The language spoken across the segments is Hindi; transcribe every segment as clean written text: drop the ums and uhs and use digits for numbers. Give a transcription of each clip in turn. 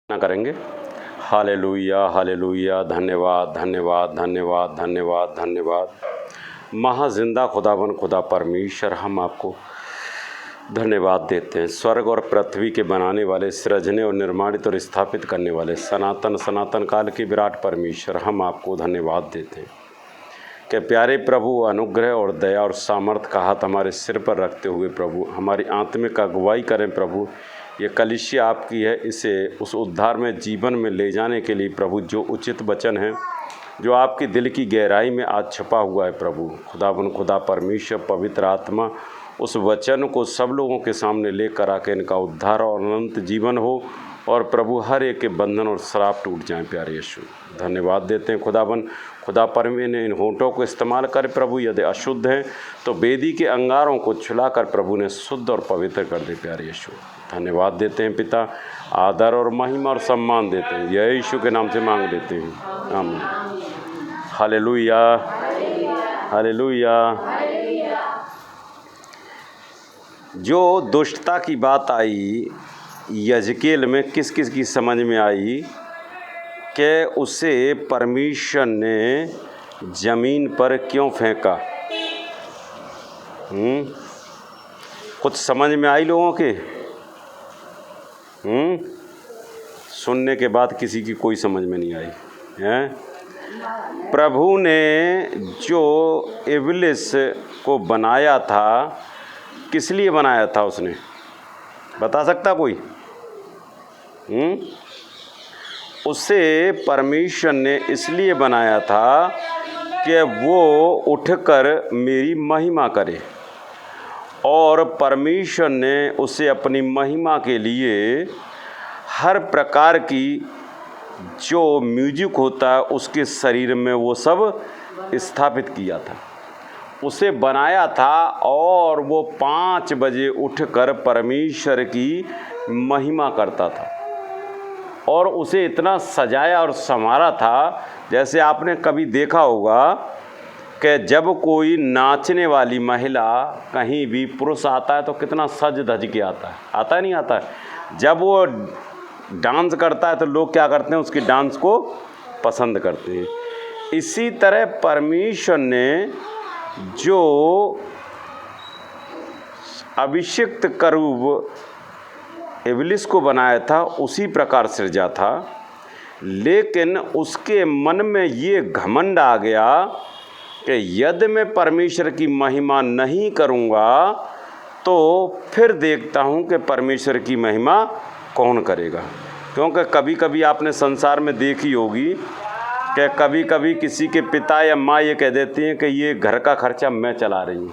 ना करेंगे। हालेलुया हालेलुया, धन्यवाद धन्यवाद धन्यवाद धन्यवाद धन्यवाद। महाजिंदा खुदावन खुदा परमेश्वर, हम आपको धन्यवाद देते हैं। स्वर्ग और पृथ्वी के बनाने वाले, सृजने और निर्माणित और स्थापित करने वाले सनातन काल के विराट परमेश्वर, हम आपको धन्यवाद देते हैं कि प्यारे प्रभु, अनुग्रह और दया और सामर्थ्य का हाथ हमारे सिर पर रखते हुए प्रभु हमारी आत्मिक अगुवाई करें। प्रभु, ये कलीसिया आपकी है, इसे उस उद्धार में जीवन में ले जाने के लिए प्रभु जो उचित वचन है, जो आपके दिल की गहराई में आज छपा हुआ है प्रभु खुदावन खुदा परमेश्वर, पवित्र आत्मा उस वचन को सब लोगों के सामने लेकर आके इनका उद्धार और अनंत जीवन हो और प्रभु हर एक के बंधन और श्राप टूट जाएं। प्यारे यीशु, धन्यवाद देते हैं खुदावन खुदा परमेश्वर ने इन होंठों को इस्तेमाल कर प्रभु, यदि अशुद्ध हैं तो वेदी के अंगारों को छुलाकर प्रभु ने शुद्ध और पवित्र कर दे। प्यारे यीशु, धन्यवाद देते हैं पिता, आदर और महिमा और सम्मान देते हैं, यह यीशु के नाम से मांग लेते हैं, आमीन। Hallelujah hallelujah. जो दुष्टता की बात आई यजकेल में, किस किस की समझ में आई कि उसे परमेश्वर ने ज़मीन पर क्यों फेंका? कुछ समझ में आई लोगों के? सुनने के बाद किसी की कोई समझ में नहीं आई है। प्रभु ने जो इब्लिस को बनाया था, किस लिए बनाया था उसने? बता सकता कोई? उसे परमेश्वर ने इसलिए बनाया था कि वो उठकर मेरी महिमा करे, और परमेश्वर ने उसे अपनी महिमा के लिए हर प्रकार की जो म्यूजिक होता है उसके शरीर में वो सब स्थापित किया था, उसे बनाया था। और वो 5 बजे उठकर परमेश्वर की महिमा करता था और उसे इतना सजाया और संवारा था, जैसे आपने कभी देखा होगा कि जब कोई नाचने वाली महिला, कहीं भी पुरुष आता है तो कितना सज धज के आता है, आता है नहीं आता है? जब वो डांस करता है तो लोग क्या करते हैं, उसकी डांस को पसंद करते हैं। इसी तरह परमेश्वर ने जो अभिषिक्त करूब इब्लिस को बनाया था उसी प्रकार सृजा था, लेकिन उसके मन में ये घमंड आ गया कि यदि मैं परमेश्वर की महिमा नहीं करूँगा तो फिर देखता हूँ कि परमेश्वर की महिमा कौन करेगा। क्योंकि कभी कभी आपने संसार में देखी होगी कि कभी कभी किसी के पिता या माँ ये कह देती हैं कि ये घर का खर्चा मैं चला रही हूँ,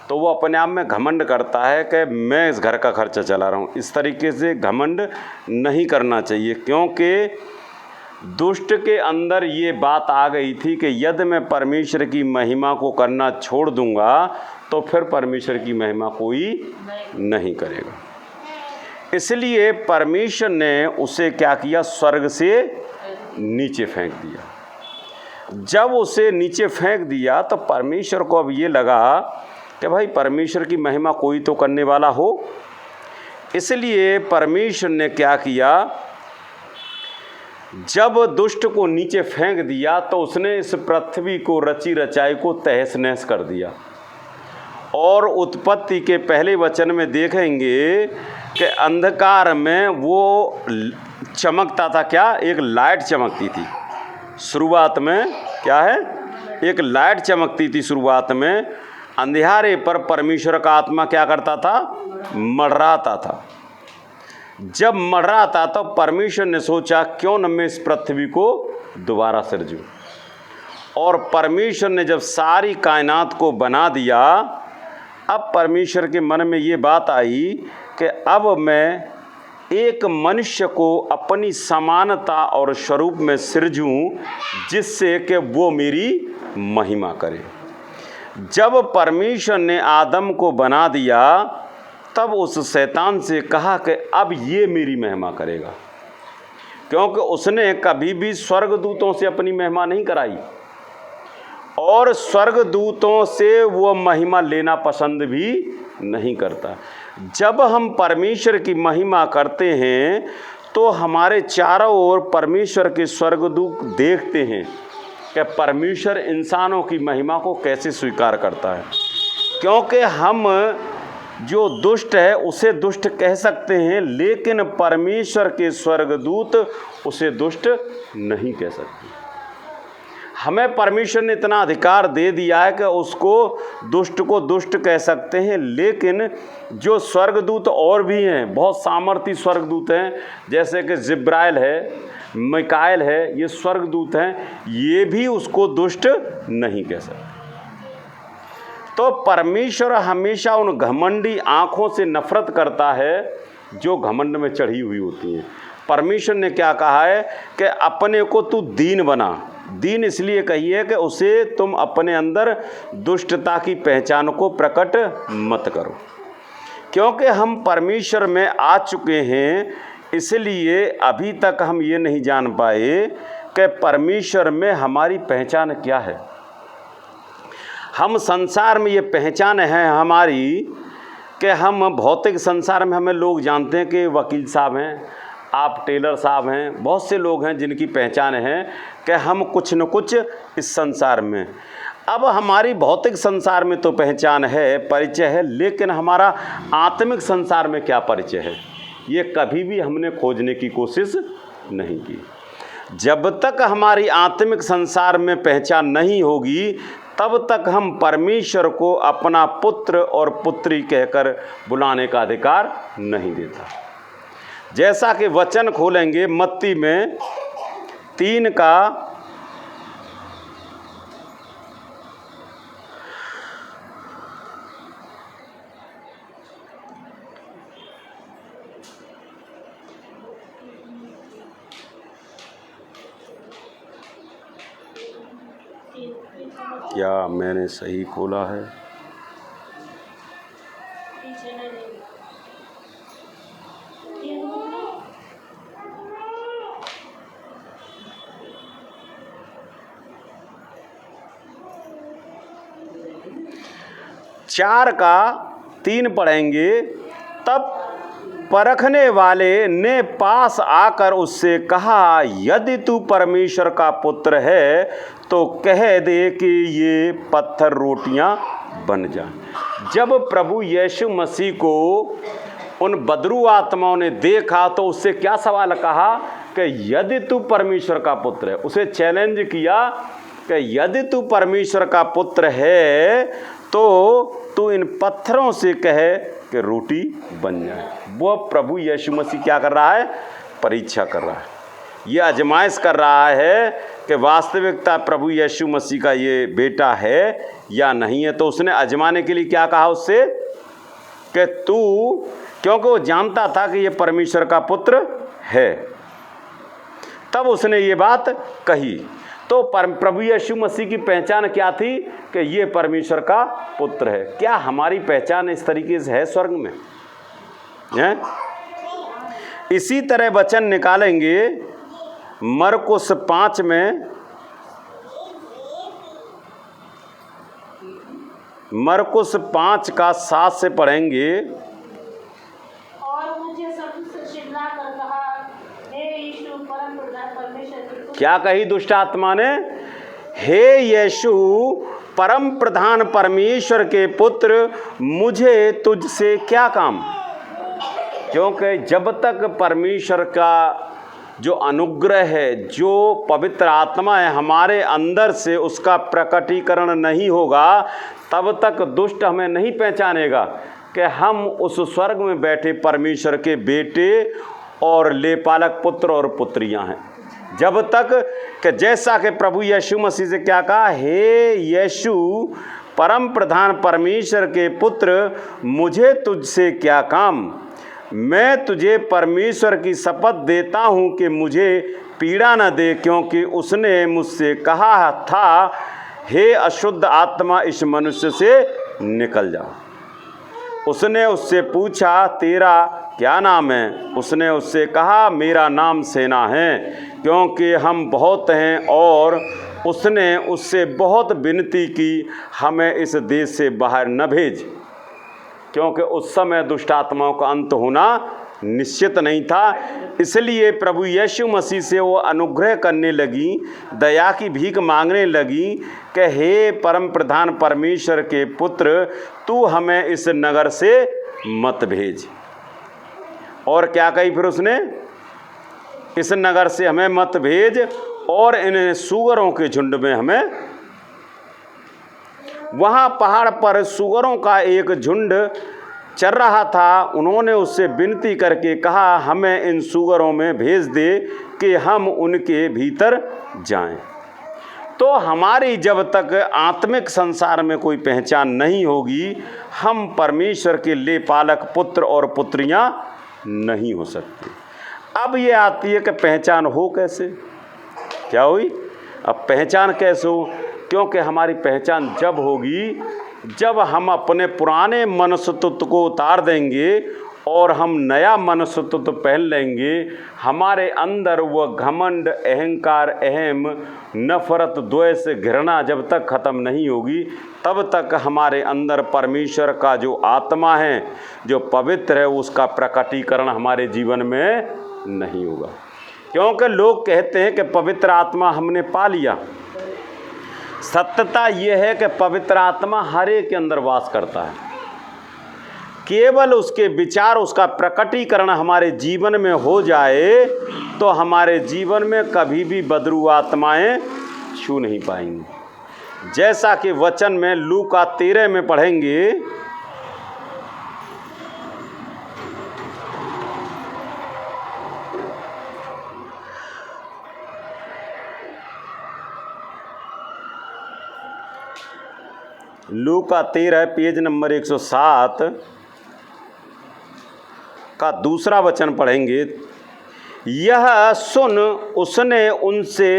तो वो अपने आप में घमंड करता है कि मैं इस घर का खर्चा चला रहा हूँ। इस तरीके से घमंड नहीं करना चाहिए, क्योंकि दुष्ट के अंदर ये बात आ गई थी कि यदि मैं परमेश्वर की महिमा को करना छोड़ दूंगा तो फिर परमेश्वर की महिमा कोई नहीं करेगा। इसलिए परमेश्वर ने उसे क्या किया, स्वर्ग से नीचे फेंक दिया। जब उसे नीचे फेंक दिया तो परमेश्वर को अब ये लगा कि भाई परमेश्वर की महिमा कोई तो करने वाला हो। इसलिए परमेश्वर ने क्या किया, जब दुष्ट को नीचे फेंक दिया तो उसने इस पृथ्वी को, रची रचाई को तहस नहस कर दिया। और उत्पत्ति के पहले वचन में देखेंगे कि अंधकार में वो चमकता था, क्या? एक लाइट चमकती थी शुरुआत में। क्या है? एक लाइट चमकती थी शुरुआत में। अंधेरे पर परमेश्वर का आत्मा क्या करता था? मंडराता था। जब मंडराता तो परमेश्वर ने सोचा क्यों न मैं इस पृथ्वी को दोबारा सृजूं। और परमेश्वर ने जब सारी कायनात को बना दिया, अब परमेश्वर के मन में ये बात आई कि अब मैं एक मनुष्य को अपनी समानता और स्वरूप में सृजूं, जिससे कि वो मेरी महिमा करे। जब परमेश्वर ने आदम को बना दिया तब उस शैतान से कहा कि अब ये मेरी महिमा करेगा, क्योंकि उसने कभी भी स्वर्गदूतों से अपनी महिमा नहीं कराई और स्वर्गदूतों से वो महिमा लेना पसंद भी नहीं करता। जब हम परमेश्वर की महिमा करते हैं तो हमारे चारों ओर परमेश्वर के स्वर्गदूत देखते हैं कि परमेश्वर इंसानों की महिमा को कैसे स्वीकार करता है। क्योंकि हम जो दुष्ट है उसे दुष्ट कह सकते हैं, लेकिन परमेश्वर के स्वर्गदूत उसे दुष्ट नहीं कह सकते। हमें परमेश्वर ने इतना अधिकार दे दिया है कि उसको दुष्ट को दुष्ट कह सकते हैं, लेकिन जो स्वर्गदूत और भी हैं, बहुत सामर्थी स्वर्गदूत हैं, जैसे कि जिब्राइल है, मिकाएल है, ये स्वर्गदूत हैं, ये भी उसको दुष्ट नहीं कह सकते। तो परमेश्वर हमेशा उन घमंडी आँखों से नफरत करता है जो घमंड में चढ़ी हुई होती हैं। परमेश्वर ने क्या कहा है कि अपने को तू दीन बना। दीन इसलिए कही है कि उसे तुम अपने अंदर दुष्टता की पहचान को प्रकट मत करो। क्योंकि हम परमेश्वर में आ चुके हैं, इसलिए अभी तक हम ये नहीं जान पाए कि परमेश्वर में हमारी पहचान क्या है। हम संसार में ये पहचान है हमारी कि हम भौतिक संसार में हमें लोग जानते हैं कि वकील साहब हैं, आप टेलर साहब हैं, बहुत से लोग हैं जिनकी पहचान है कि हम कुछ न कुछ इस संसार में। अब हमारी भौतिक संसार में तो पहचान है, परिचय है, लेकिन हमारा आत्मिक संसार में क्या परिचय है, ये कभी भी हमने खोजने की कोशिश नहीं की। जब तक हमारी आत्मिक संसार में पहचान नहीं होगी, तब तक हम परमेश्वर को अपना पुत्र और पुत्री कहकर बुलाने का अधिकार नहीं देता। जैसा कि वचन खोलेंगे मत्ती में 3 का 3 क्या मैंने सही खोला है? पीछे नहीं देंगे। चार का 3 पढ़ेंगे। तब परखने वाले ने पास आकर उससे कहा, यदि तू परमेश्वर का पुत्र है तो कह दे कि ये पत्थर रोटियां बन जाएं। जब प्रभु यीशु मसीह को उन बदरू आत्माओं ने देखा तो उससे क्या सवाल कहा कि यदि तू परमेश्वर का पुत्र है। उसे चैलेंज किया कि यदि तू परमेश्वर का पुत्र है तो तू इन पत्थरों से कहे कि रोटी बन जाए। वो प्रभु यीशु मसीह क्या कर रहा है? परीक्षा कर रहा है, ये आजमाइश कर रहा है कि वास्तविकता प्रभु यीशु मसीह का ये बेटा है या नहीं है। तो उसने आजमाने के लिए क्या कहा उससे कि तू, क्योंकि वो जानता था कि ये परमेश्वर का पुत्र है, तब उसने ये बात कही। तो प्रभु यीशु मसीह की पहचान क्या थी कि ये परमेश्वर का पुत्र है। क्या हमारी पहचान इस तरीके से है स्वर्ग में? हैं? इसी तरह वचन निकालेंगे मरकुस 5 में, मरकुस 5 का 7 से पढ़ेंगे। और मुझे सबसे चिल्ला कर कहा, हे यीशु परम प्रधान परमेश्वर के पुत्र। क्या कही दुष्ट आत्मा ने? हे यीशु परम प्रधान परमेश्वर के पुत्र, मुझे तुझसे क्या काम? क्योंकि जब तक परमेश्वर का जो अनुग्रह है, जो पवित्र आत्मा है हमारे अंदर से, उसका प्रकटीकरण नहीं होगा, तब तक दुष्ट हमें नहीं पहचानेगा कि हम उस स्वर्ग में बैठे परमेश्वर के बेटे और लेपालक पुत्र और पुत्रियां हैं। जब तक कि जैसा कि प्रभु यीशु मसीह से क्या कहा, हे यीशु परम प्रधान परमेश्वर के पुत्र, मुझे तुझसे क्या काम? मैं तुझे परमेश्वर की शपथ देता हूँ कि मुझे पीड़ा न दे, क्योंकि उसने मुझसे कहा था, हे अशुद्ध आत्मा इस मनुष्य से निकल जा। उसने उससे पूछा, तेरा क्या नाम है? उसने उससे कहा, मेरा नाम सेना है, क्योंकि हम बहुत हैं। और उसने उससे बहुत विनती की, हमें इस देश से बाहर न भेज, क्योंकि उस समय दुष्ट आत्माओं का अंत होना निश्चित नहीं था। इसलिए प्रभु यीशु मसीह से वो अनुग्रह करने लगी, दया की भीख मांगने लगी कि हे परम प्रधान परमेश्वर के पुत्र, तू हमें इस नगर से मत भेज। और क्या कही फिर उसने? इस नगर से हमें मत भेज और इन सूअरों के झुंड में हमें। वहाँ पहाड़ पर सूअरों का एक झुंड चल रहा था। उन्होंने उससे विनती करके कहा, हमें इन सूअरों में भेज दे कि हम उनके भीतर जाएं। तो हमारी जब तक आत्मिक संसार में कोई पहचान नहीं होगी, हम परमेश्वर के लेपालक पुत्र और पुत्रियां नहीं हो सकते। अब ये आती है कि पहचान हो कैसे? क्या हुई? अब पहचान कैसे हो? क्योंकि हमारी पहचान जब होगी जब हम अपने पुराने मनुष्यत्व को उतार देंगे और हम नया मनुष्यत्व पहन लेंगे। हमारे अंदर वह घमंड, अहंकार, अहम, नफरत, द्वेष, घृणा जब तक ख़त्म नहीं होगी, तब तक हमारे अंदर परमेश्वर का जो आत्मा है, जो पवित्र है, उसका प्रकटीकरण हमारे जीवन में नहीं होगा। क्योंकि लोग कहते हैं कि पवित्र आत्मा हमने पा लिया। सत्यता यह है कि पवित्र आत्मा हर एक के अंदर वास करता है। केवल उसके विचार, उसका प्रकटीकरण हमारे जीवन में हो जाए तो हमारे जीवन में कभी भी बदरू आत्माएं छू नहीं पाएंगी। जैसा कि वचन में लूका 13 में पढ़ेंगे, लूका 13 पेज नंबर 107 का दूसरा वचन पढ़ेंगे। यह सुन उसने उनसे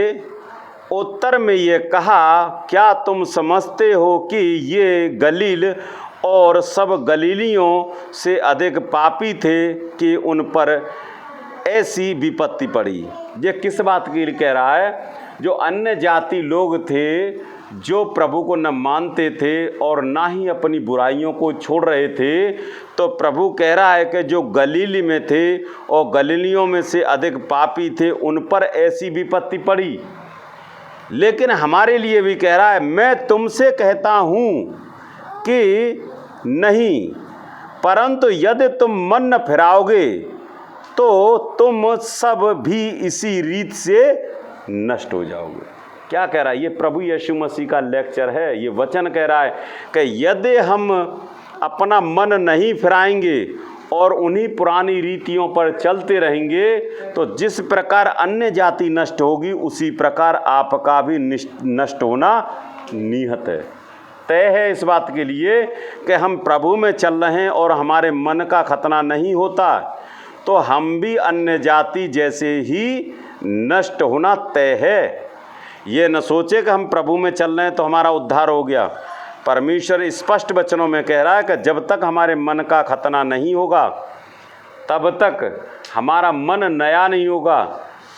उत्तर में ये कहा, क्या तुम समझते हो कि ये गलील और सब गलीलियों से अधिक पापी थे कि उन पर ऐसी विपत्ति पड़ी? ये किस बात के लिए कह रहा है? जो अन्य जाति लोग थे, जो प्रभु को न मानते थे और ना ही अपनी बुराइयों को छोड़ रहे थे, तो प्रभु कह रहा है कि जो गलीली में थे और गलीलियों में से अधिक पापी थे, उन पर ऐसी विपत्ति पड़ी। लेकिन हमारे लिए भी कह रहा है, मैं तुमसे कहता हूँ कि नहीं, परंतु यदि तुम मन न फिराओगे तो तुम सब भी इसी रीत से नष्ट हो जाओगे। क्या कह रहा है? ये प्रभु यीशु मसीह का लेक्चर है। ये वचन कह रहा है कि यदि हम अपना मन नहीं फिराएंगे और उन्हीं पुरानी रीतियों पर चलते रहेंगे, तो जिस प्रकार अन्य जाति नष्ट होगी, उसी प्रकार आपका भी नष्ट होना निहत है, तय है। इस बात के लिए कि हम प्रभु में चल रहे हैं और हमारे मन का खतना नहीं होता, तो हम भी अन्य जाति जैसे ही नष्ट होना तय है। ये न सोचे कि हम प्रभु में चल रहे हैं तो हमारा उद्धार हो गया। परमेश्वर स्पष्ट वचनों में कह रहा है कि जब तक हमारे मन का खतना नहीं होगा, तब तक हमारा मन नया नहीं होगा,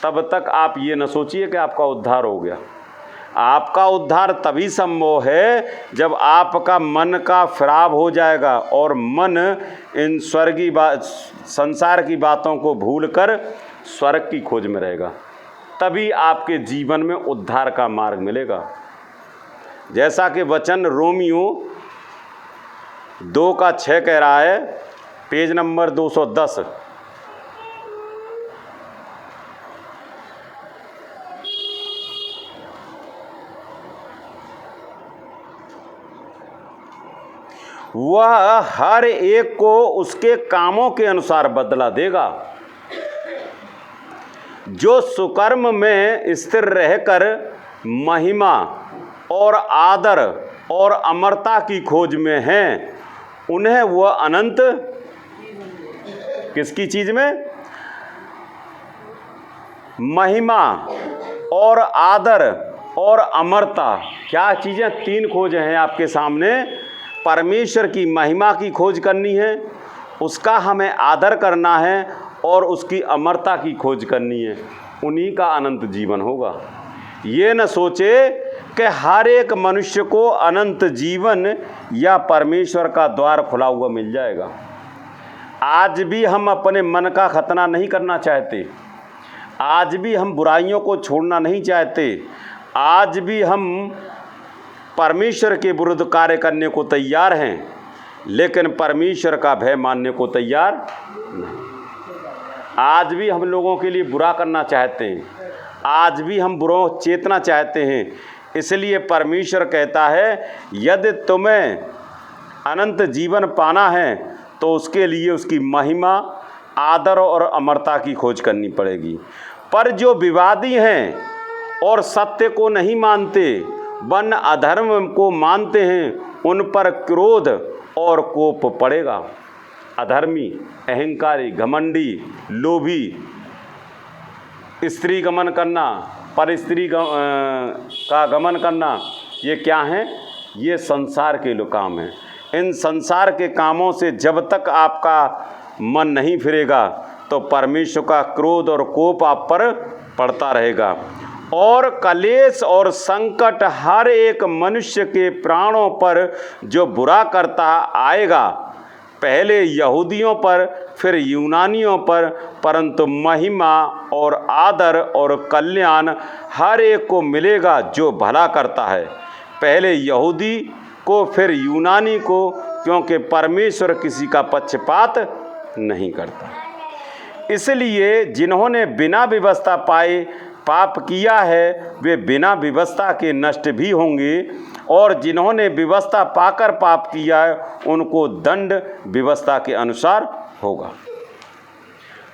तब तक आप ये न सोचिए कि आपका उद्धार हो गया। आपका उद्धार तभी संभव है जब आपका मन का फिराव हो जाएगा और मन इन स्वर्गीय संसार की बातों को भूलकर स्वर्ग की खोज में रहेगा। तभी आपके जीवन में उद्धार का मार्ग मिलेगा। जैसा कि वचन रोमियो 2:6 कह रहा है, पेज नंबर 210। वह हर एक को उसके कामों के अनुसार बदला देगा। जो सुकर्म में स्थिर रहकर महिमा और आदर और अमरता की खोज में हैं, उन्हें वह अनंत किसकी चीज में? महिमा और आदर और अमरता। क्या चीज़ें? 3 खोज हैं आपके सामने। परमेश्वर की महिमा की खोज करनी है, उसका हमें आदर करना है और उसकी अमरता की खोज करनी है। उन्हीं का अनंत जीवन होगा। ये न सोचे कि हर एक मनुष्य को अनंत जीवन या परमेश्वर का द्वार खुला हुआ मिल जाएगा। आज भी हम अपने मन का खतना नहीं करना चाहते, आज भी हम बुराइयों को छोड़ना नहीं चाहते, आज भी हम परमेश्वर के विरुद्ध कार्य करने को तैयार हैं, लेकिन परमेश्वर का भय मानने को तैयार नहीं। आज भी हम लोगों के लिए बुरा करना चाहते हैं, आज भी हम बुरा चेतना चाहते हैं। इसलिए परमेश्वर कहता है यदि तुम्हें अनंत जीवन पाना है तो उसके लिए उसकी महिमा, आदर और अमरता की खोज करनी पड़ेगी। पर जो विवादी हैं और सत्य को नहीं मानते, वन अधर्म को मानते हैं, उन पर क्रोध और कोप पड़ेगा। अधर्मी, अहंकारी, घमंडी, लोभी, स्त्री गमन करना, पर स्त्री का गमन करना, ये क्या है? ये संसार के लोग काम हैं। इन संसार के कामों से जब तक आपका मन नहीं फिरेगा तो परमेश्वर का क्रोध और कोप आप पर पड़ता रहेगा। और कलेश और संकट हर एक मनुष्य के प्राणों पर जो बुरा करता आएगा, पहले यहूदियों पर फिर यूनानियों पर, परंतु महिमा और आदर और कल्याण हर एक को मिलेगा जो भला करता है, पहले यहूदी को फिर यूनानी को, क्योंकि परमेश्वर किसी का पक्षपात नहीं करता। इसलिए जिन्होंने बिना व्यवस्था पाए पाप किया है वे बिना व्यवस्था के नष्ट भी होंगे, और जिन्होंने व्यवस्था पाकर पाप किया है उनको दंड व्यवस्था के अनुसार होगा।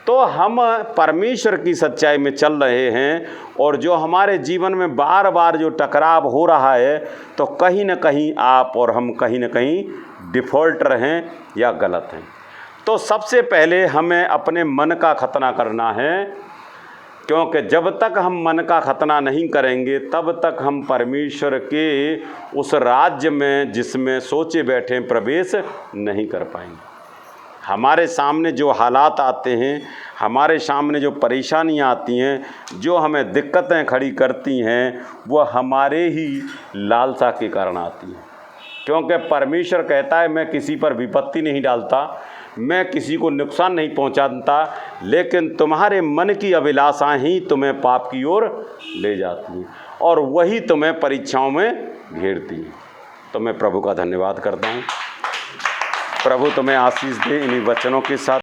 तो हम परमेश्वर की सच्चाई में चल रहे हैं, और जो हमारे जीवन में बार बार जो टकराव हो रहा है, तो कहीं न कहीं आप और हम कहीं न कहीं डिफ़ॉल्टर हैं या गलत हैं। तो सबसे पहले हमें अपने मन का खतना करना है, क्योंकि जब तक हम मन का खतना नहीं करेंगे तब तक हम परमेश्वर के उस राज्य में जिसमें सोचे बैठे प्रवेश नहीं कर पाएंगे। हमारे सामने जो हालात आते हैं, हमारे सामने जो परेशानियां आती हैं, जो हमें दिक्कतें खड़ी करती हैं, वह हमारे ही लालसा के कारण आती हैं। क्योंकि परमेश्वर कहता है मैं किसी पर विपत्ति नहीं डालता, मैं किसी को नुकसान नहीं पहुंचाता, लेकिन तुम्हारे मन की अभिलाषाएं ही तुम्हें पाप की ओर ले जाती हैं और वही तुम्हें परीक्षाओं में घेरती हैं। तो मैं प्रभु का धन्यवाद करता हूं। प्रभु तुम्हें आशीष दे इन्हीं वचनों के साथ।